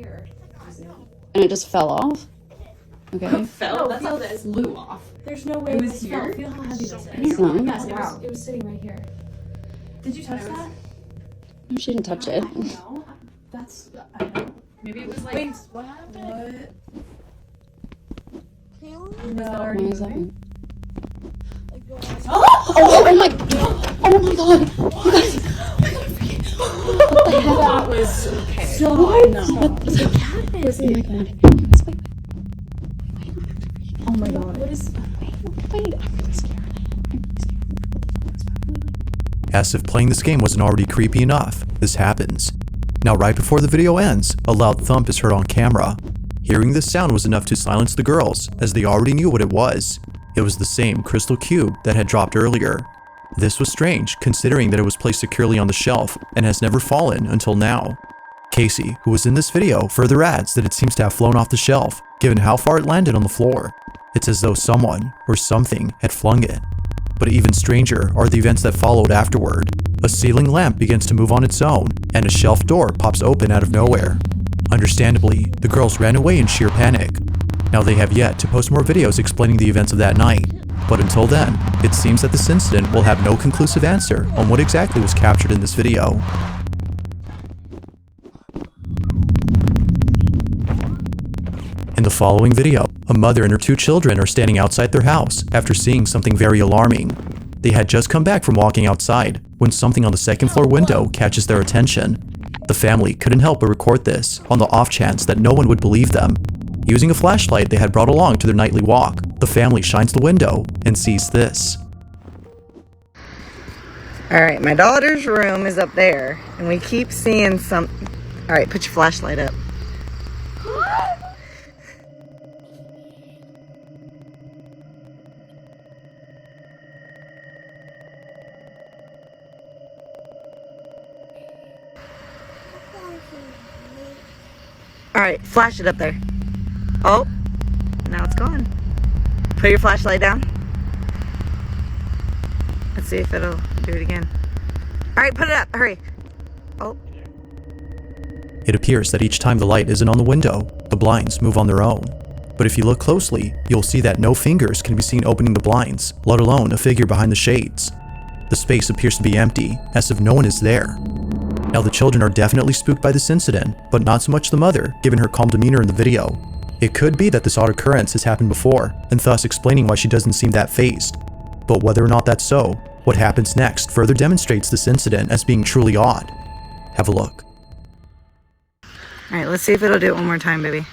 here. And it just fell off? Okay. Fell? No, that's how this flew off. There's no way It was here? fell. Feel how heavy this is. No. Yes, it was sitting right here. Did you touch that? She didn't touch it. No. That's, I don't know. Maybe it was like. Wait, what happened? Was that Why already is that? moving? Oh my god! Oh my god! You guys! What the hell? That was okay. So what the cat is? Oh my god! Oh my god. What is? Wait! I'm really scared. As if playing this game wasn't already creepy enough, this happens. Now right before the video ends, a loud thump is heard on camera. Hearing this sound was enough to silence the girls, as they already knew what it was. It was the same crystal cube that had dropped earlier. This was strange, considering that it was placed securely on the shelf and has never fallen until now. Casey, who was in this video, further adds that it seems to have flown off the shelf, given how far it landed on the floor. It's as though someone or something had flung it. But even stranger are the events that followed afterward. A ceiling lamp begins to move on its own, and a shelf door pops open out of nowhere. Understandably, the girls ran away in sheer panic. Now they have yet to post more videos explaining the events of that night, but until then, it seems that this incident will have no conclusive answer on what exactly was captured in this video. In the following video, a mother and her 2 children are standing outside their house after seeing something very alarming. They had just come back from walking outside when something on the second floor window catches their attention. The family couldn't help but record this on the off chance that no one would believe them. Using a flashlight they had brought along to their nightly walk, the family shines the window and sees this. Alright, my daughter's room is up there, and we keep seeing some... Alright, put your flashlight up. Alright, flash it up there. Oh, now it's gone. Put your flashlight down. Let's see if it'll do it again. Alright, put it up, hurry. Oh. It appears that each time the light isn't on the window, the blinds move on their own. But if you look closely, you'll see that no fingers can be seen opening the blinds, let alone a figure behind the shades. The space appears to be empty, as if no one is there. Now the children are definitely spooked by this incident, but not so much the mother, given her calm demeanor in the video. It could be that this odd occurrence has happened before, and thus explaining why she doesn't seem that fazed. But whether or not that's so, what happens next further demonstrates this incident as being truly odd. Have a look. Alright, let's see if it'll do it one more time, baby.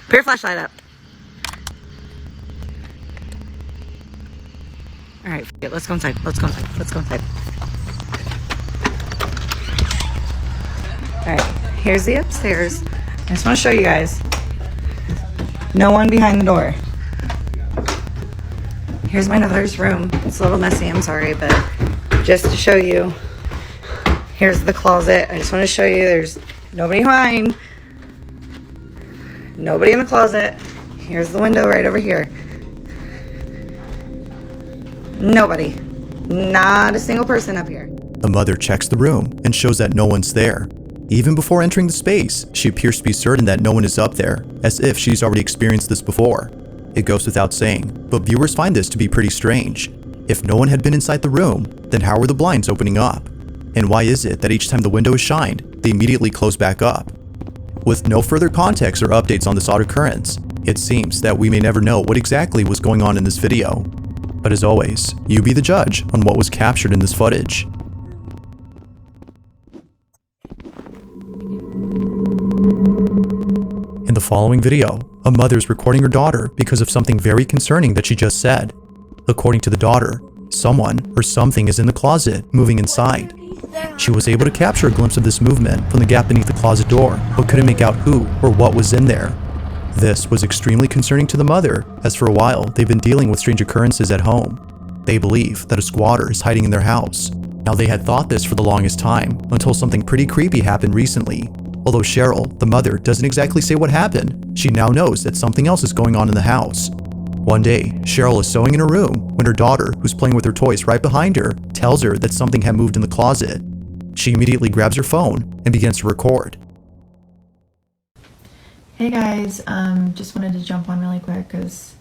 Put your flashlight up. Alright, let's go inside. Let's go inside. Let's go inside. Alright, here's the upstairs. I just want to show you guys. No one behind the door. Here's my daughter's room. It's a little messy, I'm sorry, but just to show you. Here's the closet. I just want to show you there's nobody behind. Nobody in the closet. Here's the window right over here. Nobody. Not a single person up here. The mother checks the room and shows that no one's there. Even before entering the space, she appears to be certain that no one is up there, as if she's already experienced this before. It goes without saying, but viewers find this to be pretty strange. If no one had been inside the room, then how were the blinds opening up? And why is it that each time the window is shined, they immediately close back up? With no further context or updates on this odd occurrence, it seems that we may never know what exactly was going on in this video. But as always, you be the judge on what was captured in this footage. In the following video, a mother is recording her daughter because of something very concerning that she just said. According to the daughter, someone or something is in the closet, moving inside. She was able to capture a glimpse of this movement from the gap beneath the closet door, but couldn't make out who or what was in there. This was extremely concerning to the mother, as for a while they've been dealing with strange occurrences at home. They believe that a squatter is hiding in their house. Now they had thought this for the longest time, until something pretty creepy happened recently. Although Cheryl, the mother, doesn't exactly say what happened, she now knows that something else is going on in the house. One day, Cheryl is sewing in her room when her daughter, who's playing with her toys right behind her, tells her that something had moved in the closet. She immediately grabs her phone and begins to record. Hey guys, just wanted to jump on really quick because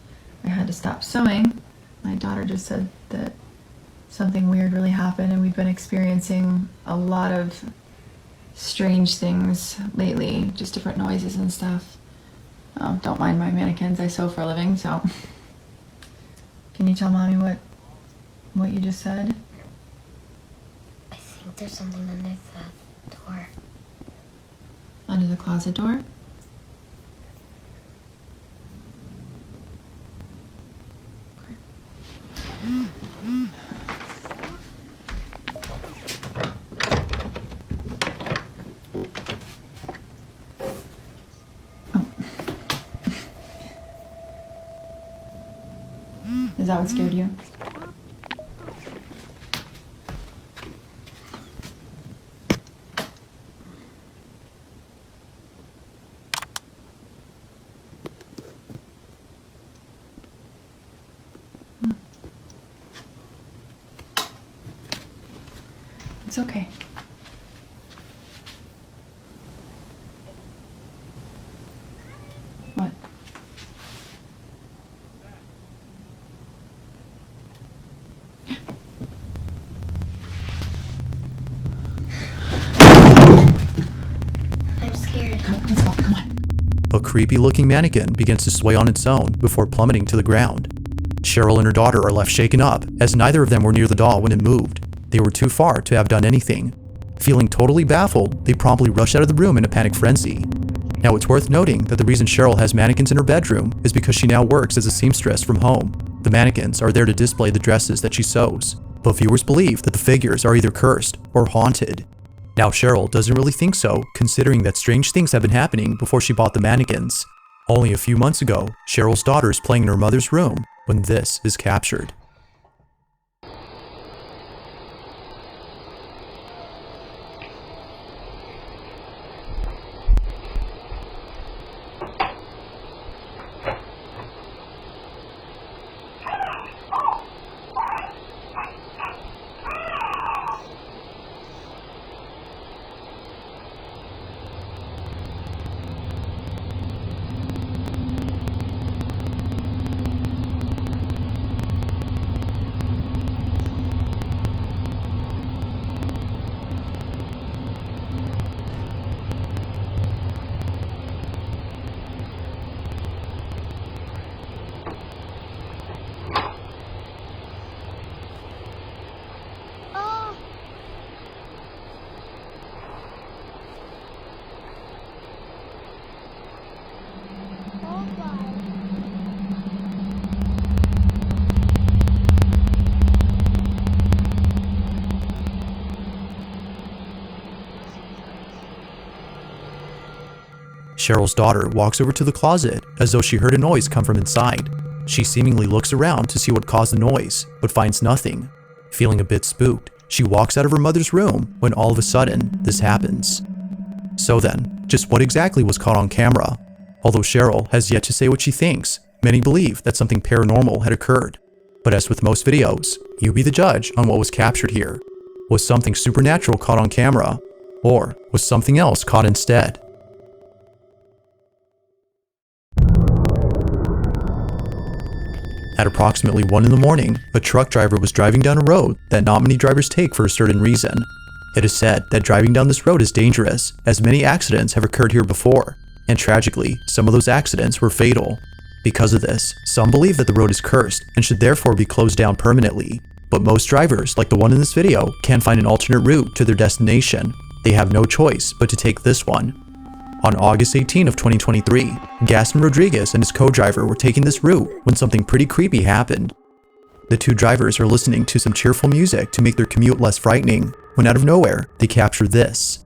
I had to stop sewing. My daughter just said that something weird really happened, and we've been experiencing a lot of strange things lately, just different noises and stuff. Don't mind my mannequins, I sew for a living, so. Can you tell Mommy what you just said? I think there's something under the door. Under the closet door? Oh. Is that what scared you? It's okay. What? I'm scared. Let's go, come on. A creepy looking mannequin begins to sway on its own before plummeting to the ground. Cheryl and her daughter are left shaken up as neither of them were near the doll when it moved. They were too far to have done anything. Feeling totally baffled, they promptly rush out of the room in a panic frenzy. Now it's worth noting that the reason Cheryl has mannequins in her bedroom is because she now works as a seamstress from home. The mannequins are there to display the dresses that she sews, but viewers believe that the figures are either cursed or haunted. Now Cheryl doesn't really think so, considering that strange things have been happening before she bought the mannequins. Only a few months ago, Cheryl's daughter is playing in her mother's room when this is captured. Oh, oh God. Cheryl's daughter walks over to the closet as though she heard a noise come from inside. She seemingly looks around to see what caused the noise, but finds nothing. Feeling a bit spooked, she walks out of her mother's room when all of a sudden, this happens. So then, just what exactly was caught on camera? Although Cheryl has yet to say what she thinks, many believe that something paranormal had occurred. But as with most videos, you be the judge on what was captured here. Was something supernatural caught on camera? Or was something else caught instead? At approximately 1 in the morning, a truck driver was driving down a road that not many drivers take for a certain reason. It is said that driving down this road is dangerous, as many accidents have occurred here before, and tragically, some of those accidents were fatal. Because of this, some believe that the road is cursed and should therefore be closed down permanently. But most drivers, like the one in this video, can't find an alternate route to their destination. They have no choice but to take this one. On August 18 of 2023, Gaston Rodriguez and his co-driver were taking this route when something pretty creepy happened. The two drivers are listening to some cheerful music to make their commute less frightening, when out of nowhere, they capture this.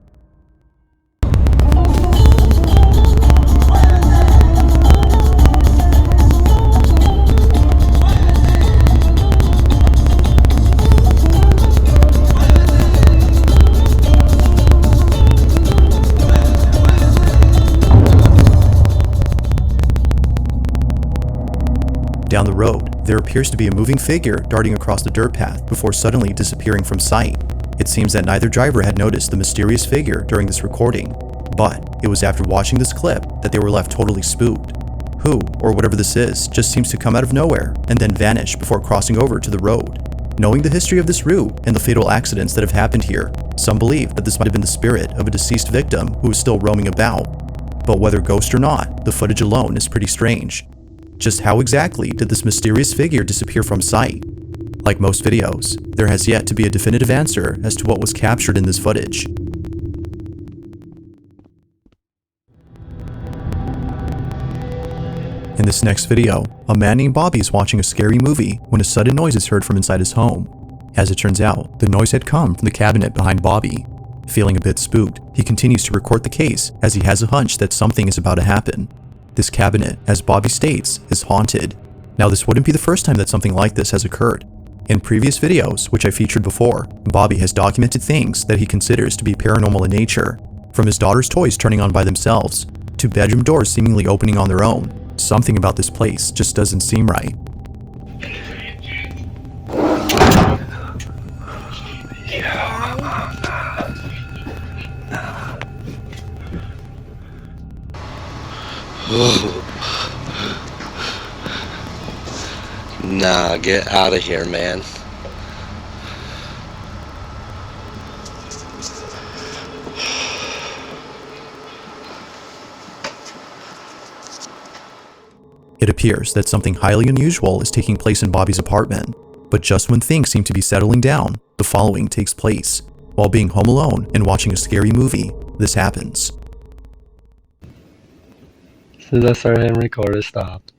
Down the road, there appears to be a moving figure darting across the dirt path before suddenly disappearing from sight. It seems that neither driver had noticed the mysterious figure during this recording, but It was after watching this clip that they were left totally spooked. Who, or whatever this is, just seems to come out of nowhere and then vanish before crossing over to the road. Knowing the history of this route and the fatal accidents that have happened here, some believe that this might have been the spirit of a deceased victim who is still roaming about. But whether ghost or not, the footage alone is pretty strange. Just how exactly did this mysterious figure disappear from sight? Like most videos, there has yet to be a definitive answer as to what was captured in this footage. In this next video, a man named Bobby is watching a scary movie when a sudden noise is heard from inside his home. As it turns out, the noise had come from the cabinet behind Bobby. Feeling a bit spooked, he continues to record the case as he has a hunch that something is about to happen. This cabinet, as Bobby states, is haunted. Now, this wouldn't be the first time that something like this has occurred. In previous videos, which I featured before, Bobby has documented things that he considers to be paranormal in nature. From his daughter's toys turning on by themselves, to bedroom doors seemingly opening on their own. Something about this place just doesn't seem right. Nah, get out of here, man. It appears that something highly unusual is taking place in Bobby's apartment, but just when things seem to be settling down, the following takes place. While being home alone and watching a scary movie, this happens. As soon as I started hitting record, it stopped.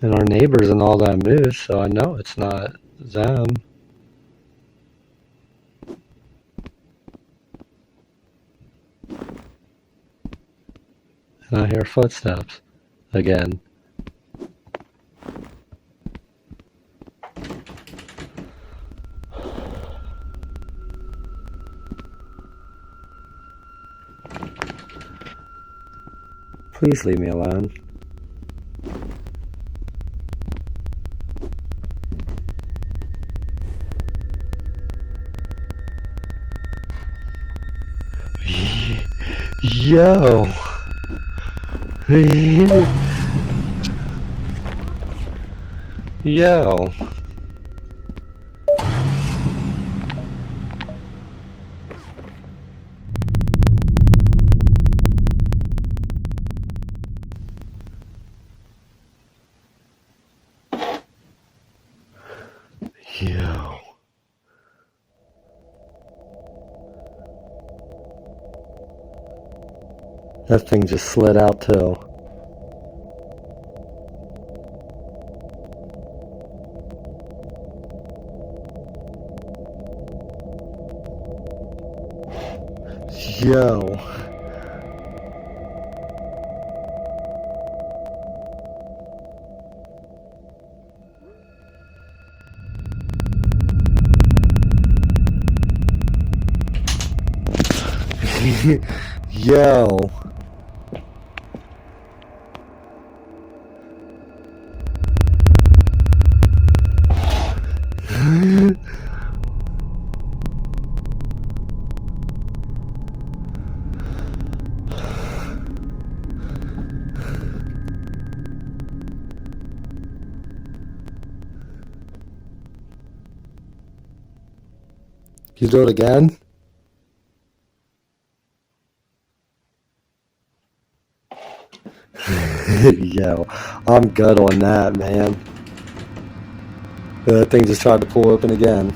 And our neighbors and all that moved, so I know it's not them. And I hear footsteps again. Please leave me alone. Yo! Yo! Yo. That thing just slid out too. Yo. Yo. You do it again? Yo, I'm good on that, man. That thing just tried to pull open again.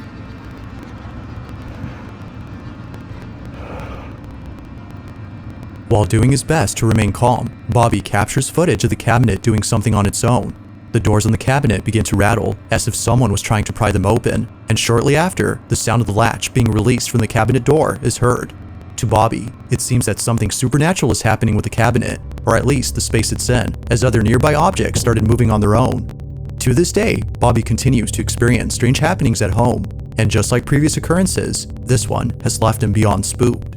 While doing his best to remain calm, Bobby captures footage of the cabinet doing something on its own. The doors on the cabinet begin to rattle as if someone was trying to pry them open, and shortly after, the sound of the latch being released from the cabinet door is heard. To Bobby, it seems that something supernatural is happening with the cabinet, or at least the space it's in, as other nearby objects started moving on their own. To this day, Bobby continues to experience strange happenings at home, and just like previous occurrences, this one has left him beyond spooked.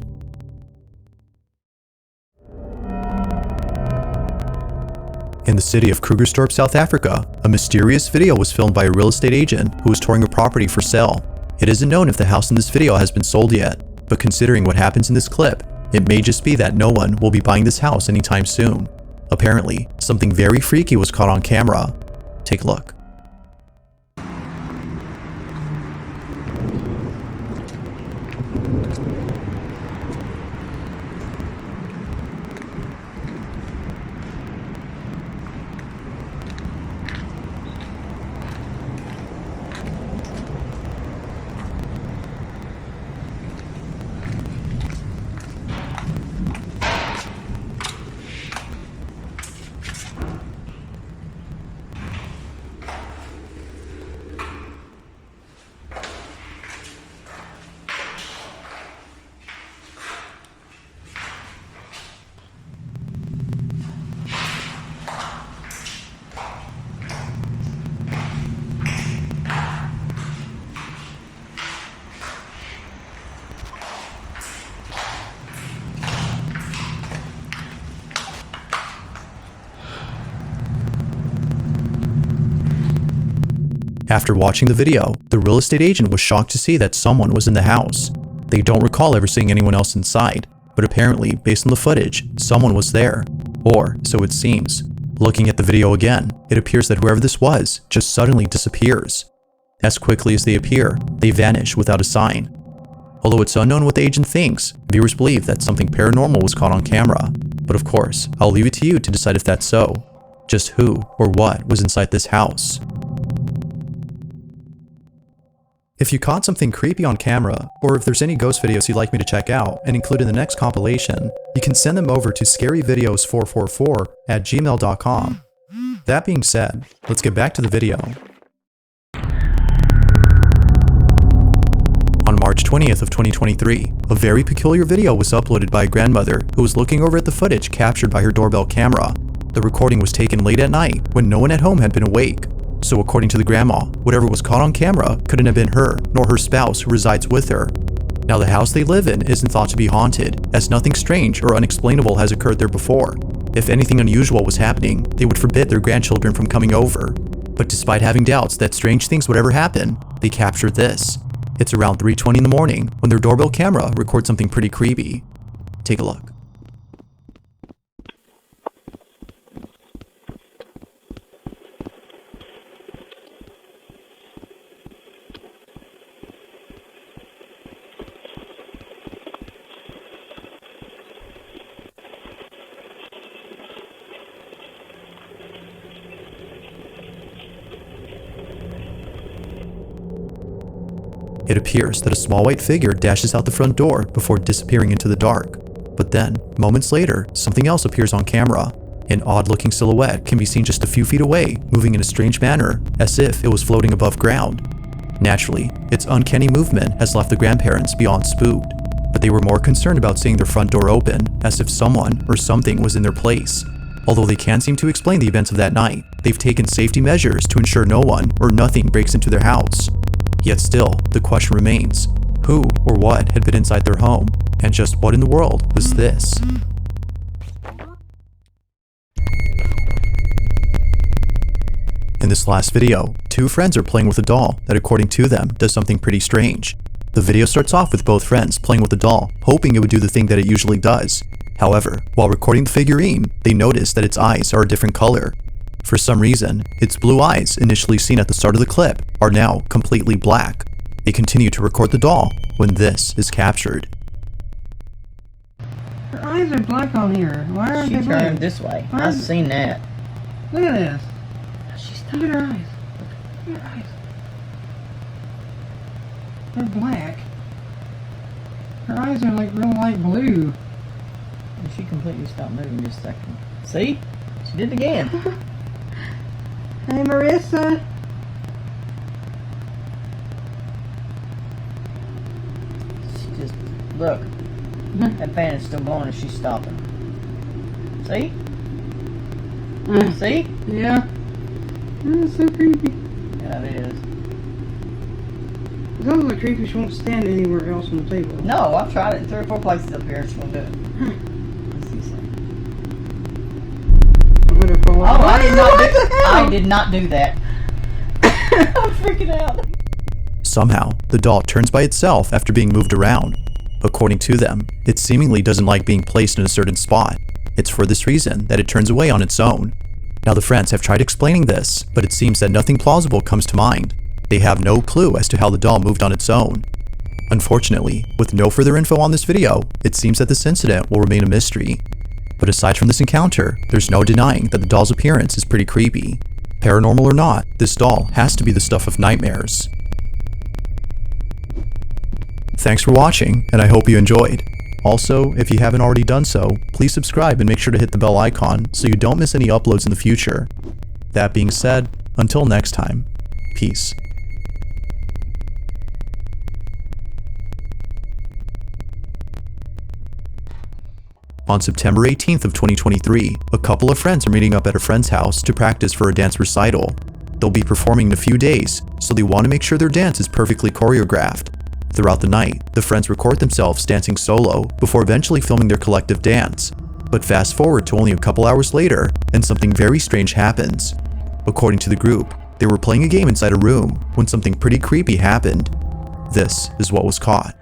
In the city of Krugersdorp, South Africa, a mysterious video was filmed by a real estate agent who was touring a property for sale. It isn't known if the house in this video has been sold yet, but considering what happens in this clip, it may just be that no one will be buying this house anytime soon. Apparently, something very freaky was caught on camera. Take a look. After watching the video, the real estate agent was shocked to see that someone was in the house. They don't recall ever seeing anyone else inside, but apparently, based on the footage, someone was there. Or, so it seems. Looking at the video again, it appears that whoever this was just suddenly disappears. As quickly as they appear, they vanish without a sign. Although it's unknown what the agent thinks, viewers believe that something paranormal was caught on camera. But of course, I'll leave it to you to decide if that's so. Just who or what was inside this house. If you caught something creepy on camera, or if there's any ghost videos you'd like me to check out and include in the next compilation, you can send them over to scaryvideos444@gmail.com. That being said, let's get back to the video. On March 20th of 2023, a very peculiar video was uploaded by a grandmother who was looking over at the footage captured by her doorbell camera. The recording was taken late at night when no one at home had been awake. So according to the grandma, whatever was caught on camera couldn't have been her nor her spouse who resides with her. Now the house they live in isn't thought to be haunted, as nothing strange or unexplainable has occurred there before. If anything unusual was happening, they would forbid their grandchildren from coming over. But despite having doubts that strange things would ever happen, they captured this. It's around 3:20 in the morning when their doorbell camera records something pretty creepy. Take a look. It appears that a small white figure dashes out the front door before disappearing into the dark. But then, moments later, something else appears on camera. An odd-looking silhouette can be seen just a few feet away, moving in a strange manner, as if it was floating above ground. Naturally, its uncanny movement has left the grandparents beyond spooked, but they were more concerned about seeing their front door open, as if someone or something was in their place. Although they can't seem to explain the events of that night, they've taken safety measures to ensure no one or nothing breaks into their house. Yet still, the question remains, who or what had been inside their home, and just what in the world was this? In this last video, two friends are playing with a doll that according to them does something pretty strange. The video starts off with both friends playing with the doll, hoping it would do the thing that it usually does. However, while recording the figurine, they notice that its eyes are a different color. For some reason, its blue eyes, initially seen at the start of the clip, are now completely black. They continue to record the doll when this is captured. Her eyes are black on here. Why are She they black? turned this way. Why I've is- seen that. Look at this. Look at her eyes. Look at her eyes. They're black. Her eyes are like real light blue. And she completely stopped moving just a second. See? She did it again. Hey, Marissa. She just, look. That fan is still blowing and she's stopping. See? See? Yeah. That's so creepy. Yeah, it is. Those are creepy. She won't stand anywhere else on the table. No, I've tried it in 3 or 4 places up here and she won't do it. Let's see something. I'm gonna fall. Oh, I did not do that. I'm freaking out. Somehow, the doll turns by itself after being moved around. According to them, it seemingly doesn't like being placed in a certain spot. It's for this reason that it turns away on its own. Now the friends have tried explaining this, but it seems that nothing plausible comes to mind. They have no clue as to how the doll moved on its own. Unfortunately, with no further info on this video, it seems that this incident will remain a mystery. But aside from this encounter, there's no denying that the doll's appearance is pretty creepy. Paranormal or not, this doll has to be the stuff of nightmares. Thanks for watching, and I hope you enjoyed. Also, if you haven't already done so, please subscribe and make sure to hit the bell icon so you don't miss any uploads in the future. That being said, until next time, peace. On September 18th of 2023, a couple of friends are meeting up at a friend's house to practice for a dance recital. They'll be performing in a few days, so they want to make sure their dance is perfectly choreographed. Throughout the night, the friends record themselves dancing solo before eventually filming their collective dance. But fast forward to only a couple hours later, and something very strange happens. According to the group, they were playing a game inside a room when something pretty creepy happened. This is what was caught.